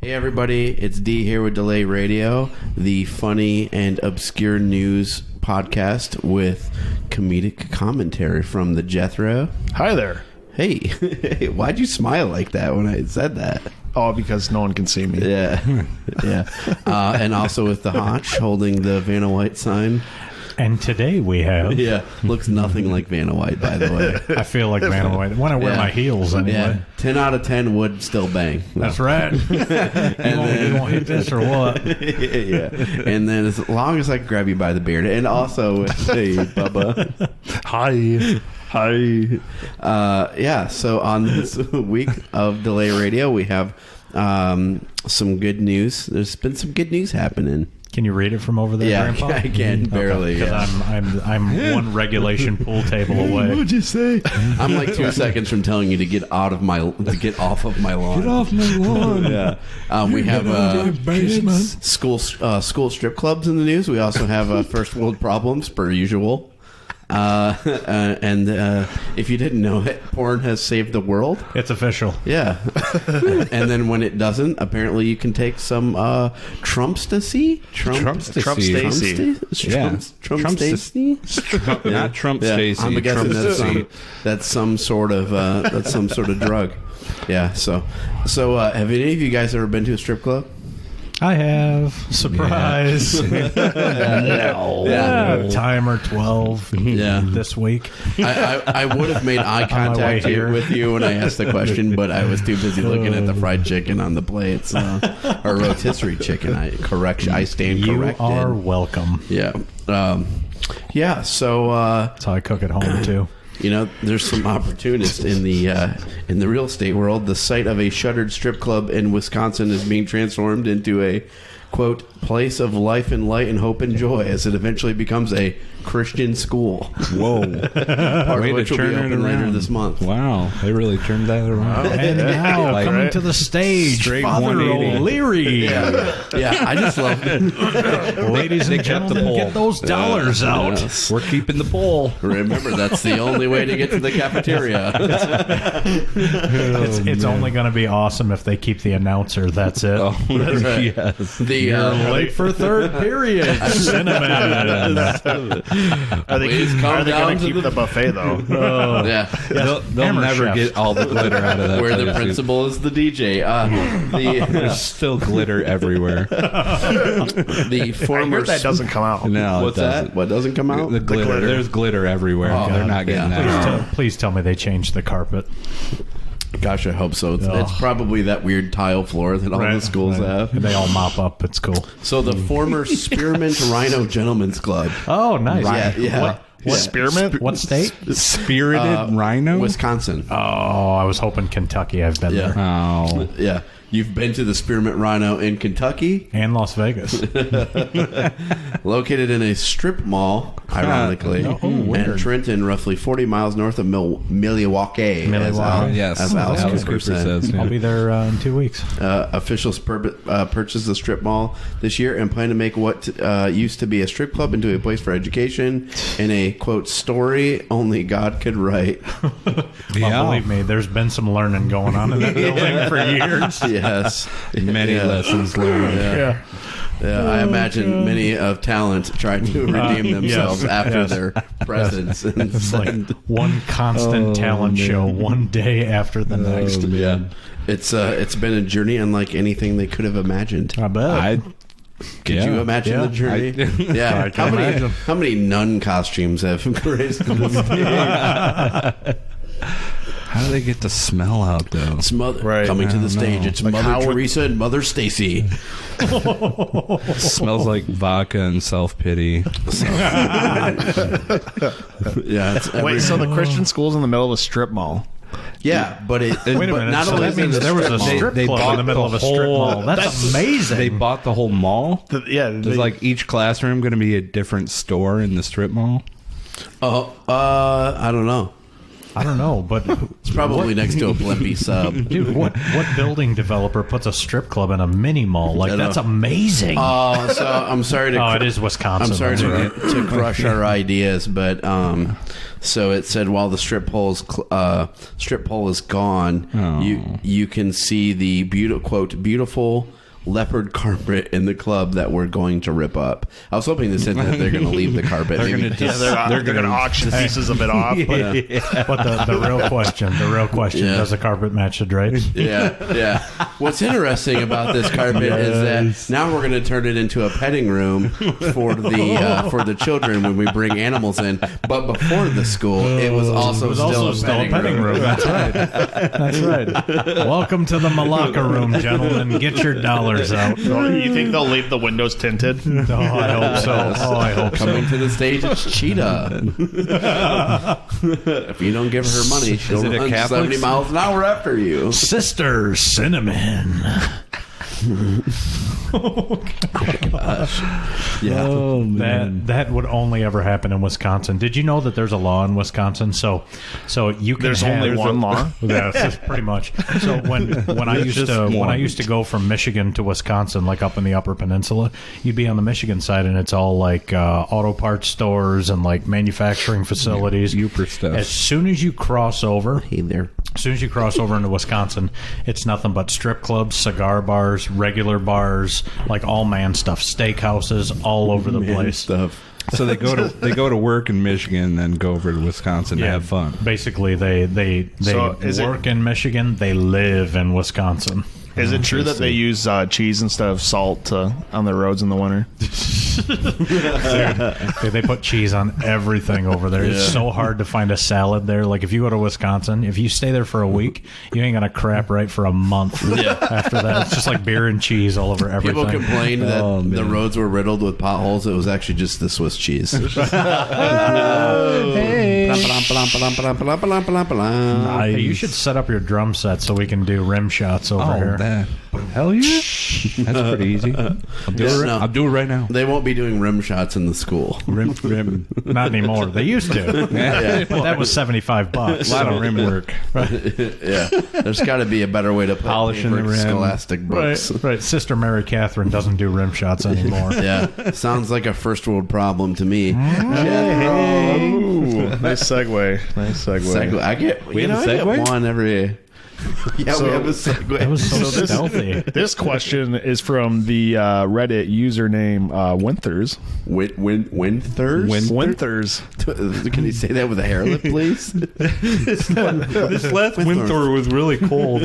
Hey everybody, it's D here with Delay Radio, the funny and obscure news podcast with comedic commentary from the Jethrow. Hi there. Hey, why'd you smile like that when I said that? Oh, because no one can see me. Yeah, yeah. And also with the Honch holding the Vanna White sign. And today we have... Yeah, looks nothing like Vanna White, by the way. I feel like Vanna White. When I wear my heels, anyway. Yeah, 10 out of 10 would still bang. That's right. You won't hit this or what? Yeah. And then as long as I can grab you by the beard. And also, hey, Bubba. Hi. Yeah, so on this week of Delay Radio, we have some good news. There's been some good news happening. Can you read it from over there, Grandpa? I can, barely. Because I'm one regulation pool table away. What'd you say? I'm like 2 seconds from telling you to get off of my lawn. Get off my lawn. Yeah. We have school strip clubs in the news. We also have first world problems per usual. And if you didn't know it, porn has saved the world. It's official. Yeah. And then when it doesn't, apparently you can take some Trumpstacy? Trumpstacy. Yeah. Trumpstacy? Not Trumpstacy. I'm guessing that's some sort of drug. Yeah. So have any of you guys ever been to a strip club? I have. Surprise. No. Yeah. Timer 12 this week. I would have made eye contact with you when I asked the question, but I was too busy looking at the fried chicken on the plates. Or rotisserie chicken. I stand corrected. You are welcome. Yeah. Yeah, so... that's how I cook at home, too. You know, there's some opportunists in the real estate world. The site of a shuttered strip club in Wisconsin is being transformed into a, quote, place of life and light and hope and joy as it eventually becomes a Christian school. Whoa. Part of which will be open later this month. Wow. They really turned that around. And now, coming to the stage, Straight Father 180. O'Leary. Yeah, I just love it. Ladies and gentlemen, get those dollars out. Yes. We're keeping the poll. Remember, that's the only way to get to the cafeteria. It's only going to be awesome if they keep the announcer. That's it. Oh, yes. You're late for third period. Cinnamon. Are they going to keep the buffet, though? Yeah. They'll never chef. get all the glitter out of that. Where the principal is the DJ. There's still glitter everywhere. The former... I heard that doesn't come out. No, What's that? What doesn't come out? The glitter. There's glitter everywhere. Oh, they're not getting that out. Please tell me they changed the carpet. Gosh, I hope so. It's probably that weird tile floor that all the schools have. They all mop up. It's cool. So the former Spearmint Rhino Gentlemen's Club. Oh, nice. Yeah. What Spearmint? What state? Spirited Rhino? Wisconsin. Oh, I was hoping Kentucky. I've been there. Oh. Yeah. You've been to the Spearmint Rhino in Kentucky? And Las Vegas. Located in a strip mall, ironically, and Trenton, roughly 40 miles north of Milwaukee. As Alice Cooper says. I'll be there in 2 weeks. Officials purchased the strip mall this year and plan to make what used to be a strip club into a place for education and a, quote, story only God could write. Well, believe me, there's been some learning going on in that building for years. Yes. Many lessons learned. Yeah. I imagine many of talent trying to redeem themselves after their presence. It's like one constant talent show, one day after the next. Yeah. It's been a journey unlike anything they could have imagined. I bet. Could you imagine the journey? Yeah. How many nun costumes have graced the stage? How do they get the smell out, though? Coming to the stage, it's like Mother Teresa and Mother Stacy. Smells like vodka and self-pity. Yeah. Wait, so the Christian school's in the middle of a strip mall? Yeah, but wait a minute. Not so only that means there was a strip club in the middle of a strip mall. That's amazing. They bought the whole mall? There's like each classroom going to be a different store in the strip mall? I don't know. I don't know, but It's probably next to a Blimpie sub. dude, what building developer puts a strip club in a mini mall? Like, that's amazing. Oh, so I'm sorry to. It is Wisconsin. I'm sorry that's right. to crush our ideas, but so it said while the strip pole is gone, you can see the beautiful leopard carpet in the club that we're going to rip up. I was hoping this said that they're going to leave the carpet. They're going to auction pieces of it off. But the real question, does the carpet match the drapes? Yeah. What's interesting about this carpet is that now we're going to turn it into a petting room for the children when we bring animals in. But before the school, it was also still a petting room. That's right. That's right. Welcome to the Malacca room, gentlemen. Get your dollars out. You think they'll leave the windows tinted? Oh, I hope so. Coming to the stage, it's Cheetah. If you don't give her money, she'll run 70 miles an hour after you. Sister Cinnamon. Oh gosh. Yeah. Oh, man. That would only ever happen in Wisconsin. Did you know that there's a law in Wisconsin? So you can. There's only one law. Yeah, pretty much. So when I used to go from Michigan to Wisconsin, like up in the Upper Peninsula, you'd be on the Michigan side, and it's all like auto parts stores and like manufacturing facilities. Super stuff. As soon as you cross over, As soon as you cross over into Wisconsin, it's nothing but strip clubs, cigar bars, regular bars, like all man stuff, steakhouses all over the place. Stuff. So they go to work in Michigan and then go over to Wisconsin to have fun. Basically, they work in Michigan, they live in Wisconsin. Is it true that they use cheese instead of salt on their roads in the winter? Dude, they put cheese on everything over there. It's so hard to find a salad there. Like, if you go to Wisconsin, if you stay there for a week, you ain't gonna crap right for a month. After that, it's just like beer and cheese all over everything. People complained that the roads were riddled with potholes. It was actually just the Swiss cheese. Hey, you should set up your drum set so we can do rim shots over here. Hell yeah. That's pretty easy. I'll do it right now. They won't be doing rim shots in the school. Rim. Not anymore. They used to. But that was $75. A lot of rim work. Yeah. There's got to be a better way to put Polishing the rim. Scholastic books. Right. Sister Mary Catherine doesn't do rim shots anymore. Yeah. Sounds like a first world problem to me. Ooh, nice segue. I get one every. Yeah, we have a segue. That was so stealthy. This question is from the Reddit username Winthers. Winthers? Winthers. Can you say that with a hair lip, please? This last winter was really cold.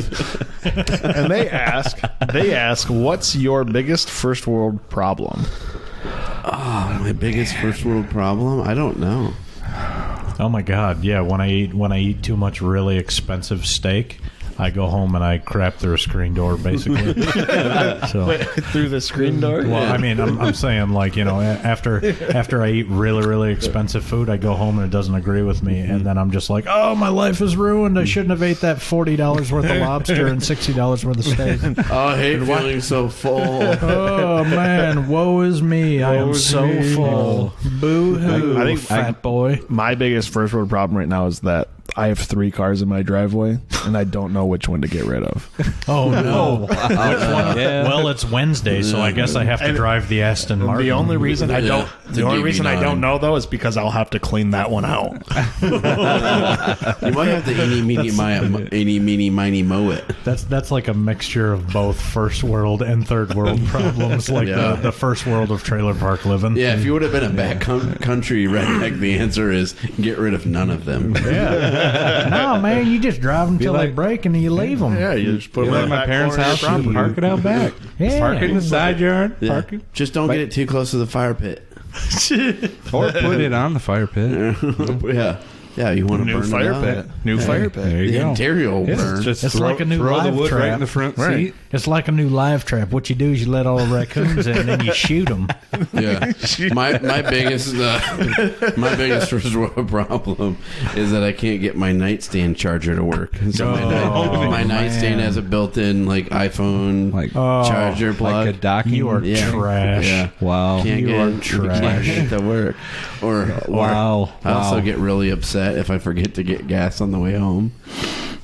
And they ask, what's your biggest first world problem? Oh, my biggest first world problem? I don't know. Oh my God! Yeah, when I eat too much really expensive steak, I go home and I crap through a screen door, basically. Wait, through the screen door? Well, I mean, I'm saying, like, you know, after I eat really, really expensive food, I go home and it doesn't agree with me, and then I'm just like, oh, my life is ruined. I shouldn't have ate that $40 worth of lobster and $60 worth of steak. Oh, I hate feeling so full. Oh man, woe is me. I am so full. Boo-hoo, I think fat boy. My biggest first world problem right now is that I have 3 cars in my driveway, and I don't know which one to get rid of. Oh, no. Which one? Yeah. Well, it's Wednesday, so I guess I have to drive the Aston Martin. The only reason I don't know, though, is because I'll have to clean that one out. You might have to eeny, meeny, miny, mow it. That's like a mixture of both first world and third world problems, like the first world of trailer park living. Yeah, if you would have been a backcountry redneck, the answer is get rid of none of them. Yeah. No, man, you just drive them till they break and then you leave them. Yeah, you just put them at in my parents' house and park it out back. Yeah. Park it in the side yard. Yeah. Park it. Just don't get it too close to the fire pit. Or put it on the fire pit. Yeah, you want to burn fire it pit. New fire pit. There you The go. interior will burn. It's like a new throw live the wood trap. right in the front seat. It's like a new live trap. What you do is you let all the raccoons in and then you shoot them. Yeah, my biggest first world problem is that I can't get my nightstand charger to work. So my nightstand has a built-in like iPhone charger plug. Like a docking. You are trash. Yeah. Wow. Can't You get are it trash. to work. Or Wow. I also get really upset upset if I forget to get gas on the way home.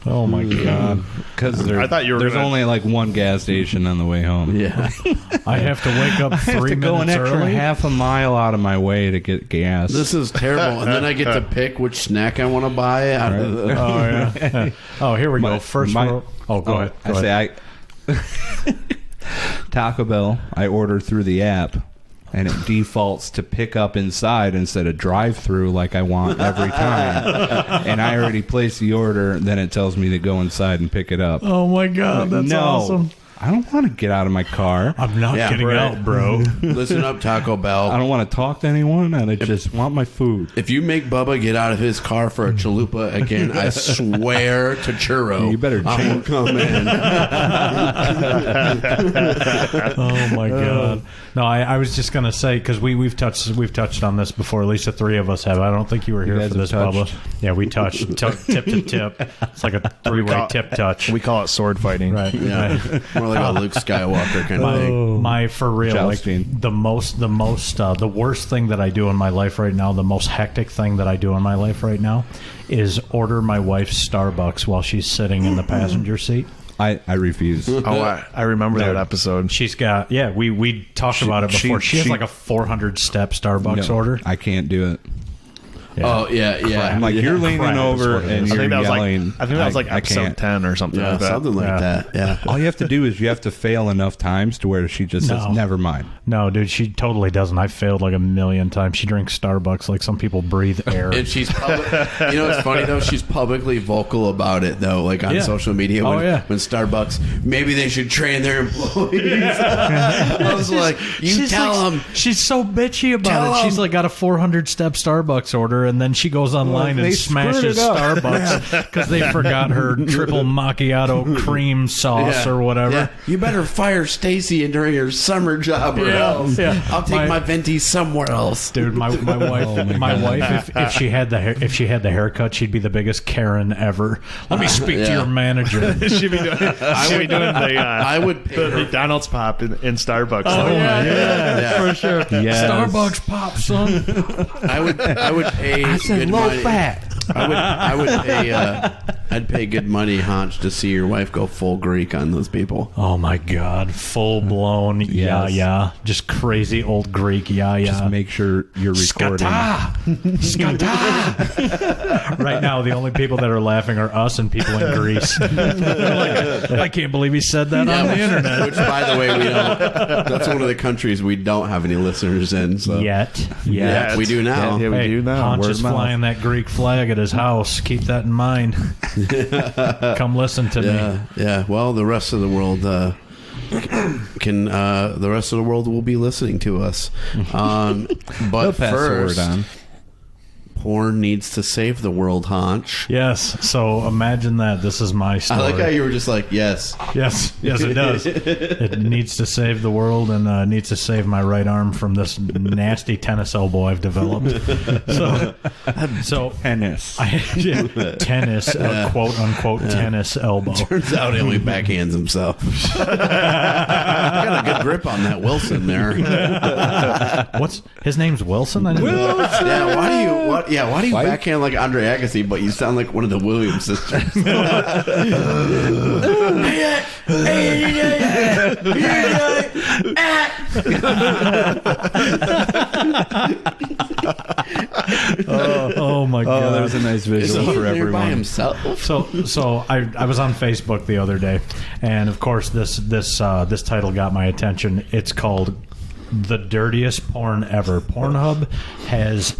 Oh my god! Because I thought you were there's only like one gas station on the way home. Yeah. I have to wake up 3 I have to go an minutes extra early. half a mile out of my way to get gas. This is terrible. And then I get to pick which snack I want to buy. Out of the, Oh yeah. Oh, here we go. First my- world. Oh, go ahead. Go I ahead. say Taco Bell, I order through the app, and it defaults to pick up inside instead of drive-through like I want every time. And I already placed the order, then it tells me to go inside and pick it up. Oh my god, that's no, awesome. I don't want to get out of my car. I'm not Yeah, getting right. out, bro. Listen up, Taco I Bell. don't want to talk to anyone, and I just want my food. If you make Bubba get out of his car for a chalupa again, I swear to churro, You better I will come in. Oh my god. No, I was just gonna say because we've touched on this before. At least the three of us have. I don't think you were here guys for this, have Bubba. touched? Yeah, we touched tip to tip. It's like a 3-way tip touch. We call it sword fighting. Right. Yeah, more like a Luke Skywalker kind of thing. My for real, like Jousting. the worst thing that I do in my life right now, the most hectic thing that I do in my life right now, is order my wife Starbucks while she's sitting in the passenger seat. I refuse. Oh, I remember that episode. She's got we talked about it before. She has like a 400 step Starbucks No, order. I can't do it. Oh yeah, yeah. I'm like, you're leaning Crap is over what it and is. I you're think that was yelling. like I episode can't. 10 or something Yeah, like that. something like Yeah. that. Yeah. All you have to do is you have to fail enough times to where she just says, No. never mind. No, dude, she totally doesn't. I failed like a million times. She drinks Starbucks like some people breathe air. And she's you know, it's funny though. She's publicly vocal about it though, like on Yeah. social media. When, Oh, yeah. when Starbucks, maybe they should train their employees. I was like, you tell them. She's so bitchy about Tell it. She's 'em. like got a 400 step Starbucks order, and then she goes online They and screwed smashes it up. Starbucks because they forgot her triple macchiato cream sauce Yeah. or whatever. Yeah. You better fire Stacy during her summer job, or Yeah. else Yeah. I'll take my venti somewhere else. Dude, my wife, my wife, if she had the haircut, she'd be the biggest Karen ever. Let me speak to Yeah. your manager. She'd be doing the, I would pay the her. McDonald's pop in Starbucks. Oh, yeah. Yeah. For sure. Yes. Starbucks pop, son. I would pay good money. I'd pay good money, Honch, to see your wife go full Greek on those people. Oh my God, full blown, Yes. yeah, just crazy old Greek, yeah. Just make sure you're recording. Skata. Right now, the only people that are laughing are us and people in Greece. Like, I can't believe he said that on the internet. Which, by the way, we don't. That's one of the countries we don't have any listeners in. So Yet. yeah, we do now. Yeah, we do now. Honch Word is of mouth. flying that Greek flag at his house. Keep that in mind. Come listen to me. Yeah. Well, the rest of the world can. The rest of the world will be listening to us. But They'll pass the first, word on. porn needs to save the world, Honch. Yes. So imagine that. This is my story. I like how you were just like, yes. Yes, it does. It needs to save the world and needs to save my right arm from this nasty tennis elbow I've developed. So Tennis. tennis, quote unquote, tennis elbow. Turns out he only backhands himself. Got a good grip on that Wilson there. What's his name's Wilson? I didn't know. Yeah, why do you backhand like Andre Agassi, but you sound like one of the Williams sisters? Oh my Oh, God! there's a nice Is visual he for there by everyone. himself? So I was on Facebook the other day, and of course this title got my attention. It's called The Dirtiest Porn Ever. Pornhub has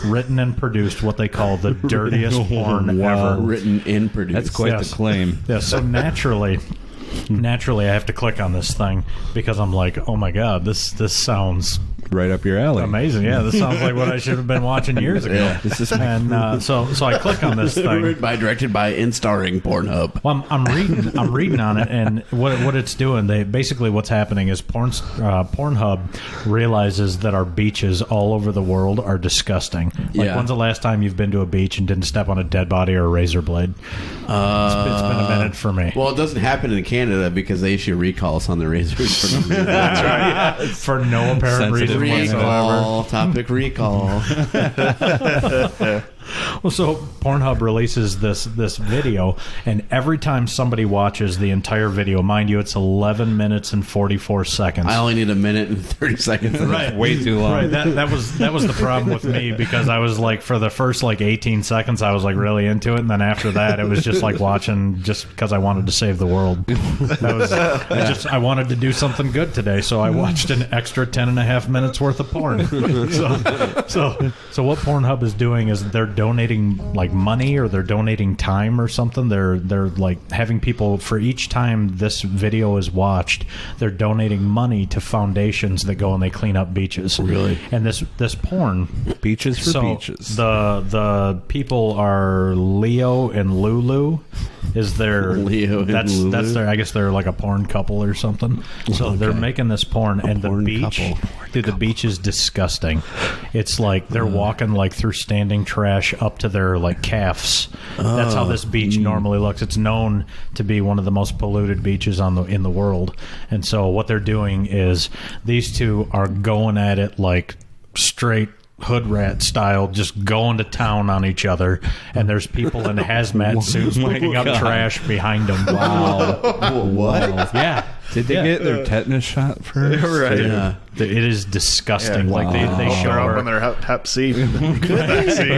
written and produced what they call the dirtiest porn ever. Written and produced. That's quite Yes. the claim. Yeah, so naturally I have to click on this thing because I'm like, oh my God, this sounds Right up your alley. amazing. Yeah, this sounds like what I should have been watching years ago. Yeah. And so I click on this thing. Directed by and starring Pornhub. Well, I'm reading on it, and what it's doing. What's happening is Pornhub realizes that our beaches all over the world are disgusting. Like, Yeah. when's the last time you've been to a beach and didn't step on a dead body or a razor blade? It's been a minute for me. Well, it doesn't happen in Canada because they issue recalls on the razors for no reason. That's right. For no apparent Sensitive reason whatsoever. Recall, topic recall. Well, so Pornhub releases this video, and every time somebody watches the entire video, mind you, it's 11 minutes and 44 seconds. I only need a minute and 30 seconds. Right, way too long. Right, that was the problem with me, because I was like, for the first like 18 seconds, I was like really into it, and then after that, it was just like watching just because I wanted to save the world. I wanted to do something good today, so I watched an extra 10.5 minutes worth of porn. So what Pornhub is doing is they're donating like money, or they're donating time or something. They're like having people, for each time this video is watched, they're donating money to foundations that go and they clean up beaches. Really? And this porn, Beaches for beaches. The people are Leo and Lulu. Is their Leo and Lulu? That's their, I guess they're like a porn couple or something. So they're making this porn, and the beach, dude, the beach is disgusting. It's like they're walking like through standing trash up to their like calves. That's how this beach normally looks. It's known to be one of the most polluted beaches in the world. And so what they're doing is these two are going at it like straight hood rat style, just going to town on each other, and there's people in hazmat suits picking up trash behind them. Wow. What? Yeah. Did they get their tetanus shot first? Right. Yeah. It is disgusting. Yeah, like they show they're up her. on their Hep C. They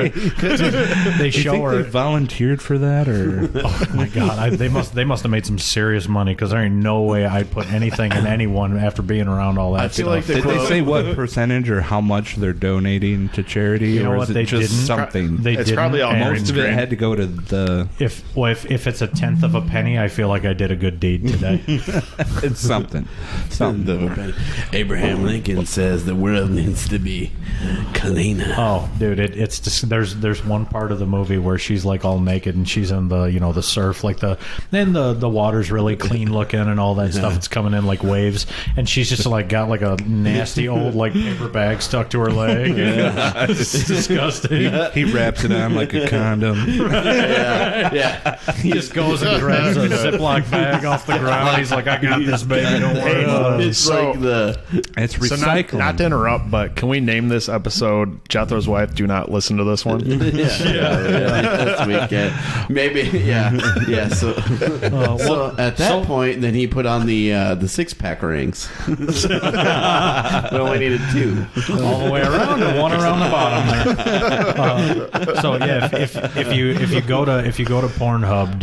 Do you show think her. they volunteered for that, or Oh my god! They must have made some serious money, because there ain't no way I'd put anything in anyone after being around all that. I feel stuff. like did they say what percentage or how much they're donating to charity, You know or what, is it they just didn't. something? They It's didn't, probably all and Most of it had to go to the. If it's a tenth of a penny, I feel like I did a good deed today. It's something. Abraham Lincoln says the world needs to be cleaner. Oh, dude, it's just, there's one part of the movie where she's like all naked and she's in the the surf, like the water's really clean looking and all that stuff. It's coming in like waves, and she's just like got like a nasty old like paper bag stuck to her leg. It's disgusting. He wraps it on like a condom. Yeah. He just goes and grabs a Ziploc bag off the ground. He's like, I got this, baby. Don't worry about it. It's So- like the It's So recycling. not to interrupt, but can we name this episode Jethro's Wife? Do not listen to this one. this weekend. Maybe, yeah. So at that point, then he put on the 6-pack rings. We only needed 2. All the way around and one around the bottom there. So yeah, if you go to Pornhub,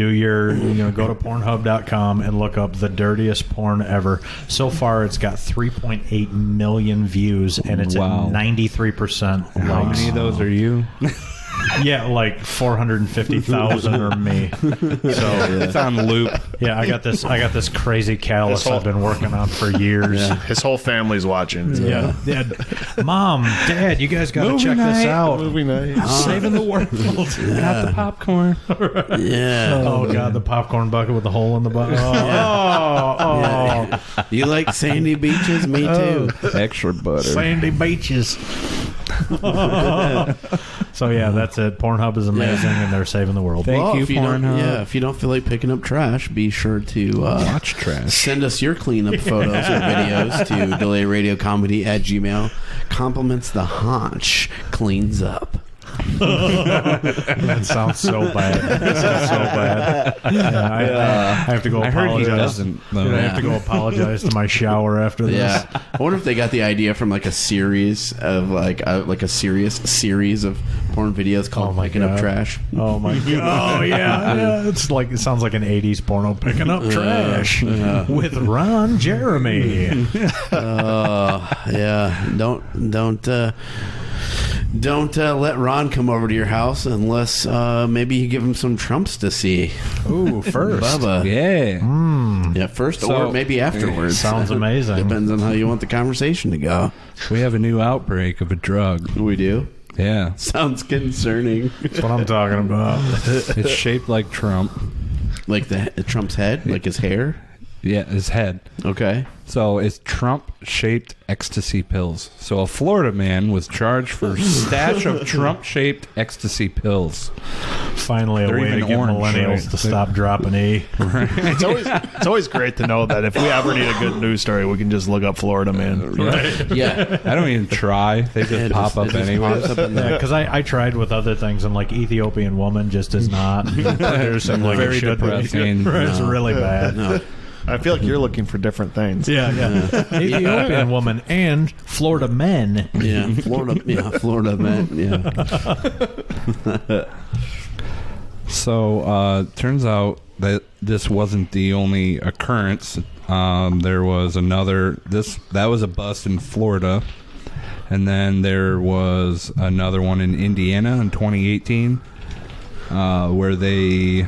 go to Pornhub.com and look up the dirtiest porn ever. So far, it's got 3.8 million views, and it's Wow. at 93% How likes. many of those are you? Yeah, like 450,000 are me. So It's on loop. yeah, I got this crazy callus I've been working on for years. His whole family's watching. So. Yeah. Mom, Dad, you guys got to check this out. Movie night. Saving the world. Got the popcorn. Yeah. Oh god, the popcorn bucket with the hole in the bucket. Oh, You like sandy beaches? Me too. Extra butter. sandy beaches. So yeah, that's it. Pornhub is amazing, and they're saving the world. Thank you, if you don't, Pornhub. if you don't feel like picking up trash, be sure to Watch trash. send us your cleanup photos or videos to delayradiocomedy@gmail. Compliments the Honch cleans up. That sounds so bad. That sounds so bad. Yeah, I have to go I heard he apologize. doesn't, though. Dude, I have to go apologize to my shower after this. Yeah, I wonder if they got the idea from like a series of like a serious series of porn videos called "Picking Up Trash." Oh my god! Oh yeah. It's like, it sounds like an '80s porno. Picking up trash with Ron Jeremy. Yeah, don't let Ron come over to your house unless maybe you give him some Trumps to see. Ooh, first. Bubba. Yeah. Yeah, first So- or maybe afterwards. Sounds amazing. Depends on how you want the conversation to go. We have a new outbreak of a drug. We do. Yeah. Sounds concerning. That's what I'm talking about. It's shaped like Trump. Like the Trump's head, like his hair. Yeah, his head. Okay. So it's Trump-shaped ecstasy pills. So a Florida man was charged for stash of Trump-shaped ecstasy pills. Finally, a They're way to even get orange, millennials right? to stop dropping E. It's always great to know that if we ever need a good news story, we can just look up Florida man. Yeah. I don't even try. They just pop up anyway. Because I tried with other things, and like Ethiopian woman just is not producing like Very it should be. depressing. It's really bad. No. I feel like you're looking for different things. Yeah. Ethiopian woman and Florida men. Yeah. Florida man. Yeah. So turns out that this wasn't the only occurrence. There was another. That was a bust in Florida, and then there was another one in Indiana in 2018, where they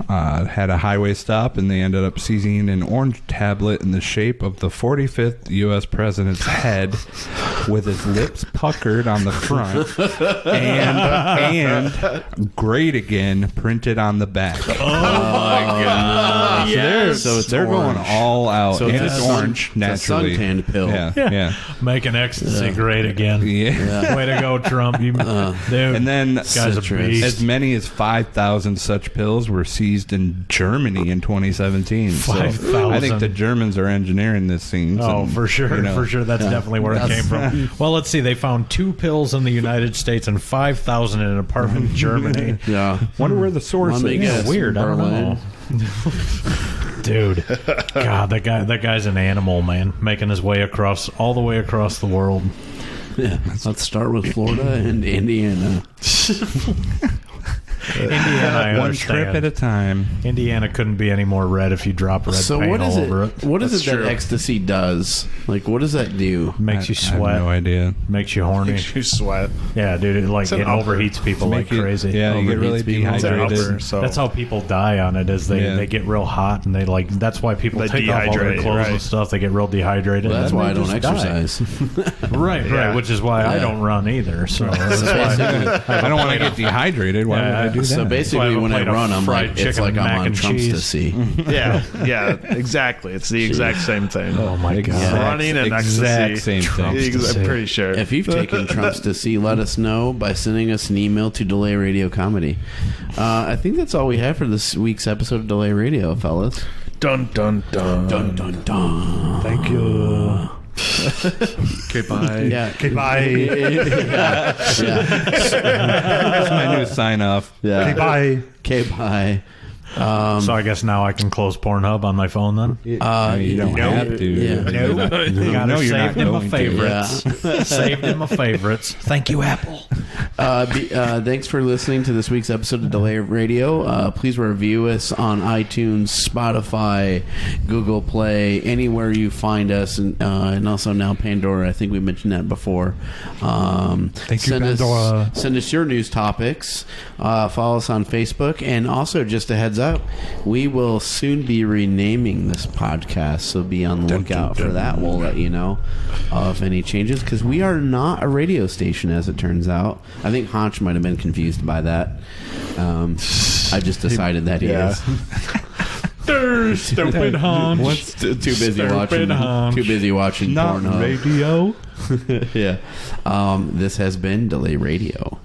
had a highway stop and they ended up seizing an orange tablet in the shape of the 45th U.S. president's head, with his lips puckered on the front and "Great Again" printed on the back. Oh my God! Yes. So They're going all out. So and it's it's a orange, naturally. It's a suntan pill. Yeah. Making ecstasy great again. Yeah. Way to go, Trump! You, dude. And then This guy's a citrus. beast. as many as 5,000 such pills were seized in Germany in 2017. 5,000. So I think the Germans are engineering this scene. Oh, for sure. you know. For sure. That's definitely where it came from. Well, let's see. They found 2 pills in the United States and 5,000 in an apartment in Germany. Yeah. Wonder where the source Let me is. guess. Weird. I don't know. Dude. God, that guy's an animal, man. Making his way all the way across the world. Yeah. Let's start with Florida and Indiana. Indiana, I One understand. trip at a time. Indiana couldn't be any more red if you drop red So paint what is all it? over it. What is That's it that true. ecstasy does? Like, what does that do? Makes you I have sweat. no idea. Makes you horny. You sweat. Yeah, dude. It an it upper. overheats people like Make it- crazy. Yeah, you get really Overheats people. It's an dehydrated. upper, so That's how people die on it. Is they get real hot and they like. That's why people They take off all their dehydrate, clothes and right. stuff. They get real dehydrated. Well, that's and why I they don't just die. exercise. Right, Yeah. Which is why I Yeah. don't run either. So that's why. I don't want to get dehydrated. Why would I do that? So basically, when I run, I'm fried like, it's chicken like and I'm mac on and Trumpstasy. yeah, exactly. It's the exact same thing. Oh my god! Yeah. Running and exact ecstasy. same thing. I'm pretty sure. If you've taken Trumpstasy, let us know by sending us an email to Delay Radio Comedy. I think that's all we have for this week's episode of Delay Radio, fellas. Dun dun dun. Dun dun dun. Thank you. Okay, bye. Yeah. Okay, bye. Yeah. That's my new sign off. Yeah. Okay, bye. Okay, bye. So I guess now I can close Pornhub on my phone then. You don't no. have to. Yeah. You're not- Got no, it you're not saved in my going to. favorites. Saved in my favorites. Thank you, Apple. Thanks for listening to this week's episode of Delay Radio. Please review us on iTunes, Spotify, Google Play, anywhere you find us, and also now Pandora. I think we mentioned that before. Thank you, Pandora. Send us your news topics. Follow us on Facebook, and also just a heads up, we will soon be renaming this podcast, so be on the lookout for that. We'll let you know of any changes, because we are not a radio station, as it turns out. I think Honch might have been confused by that. I just decided that he is. Stupid Honch. Too busy watching. Honch. Too busy watching Not Pornhub. radio. Yeah. This has been Delay Radio.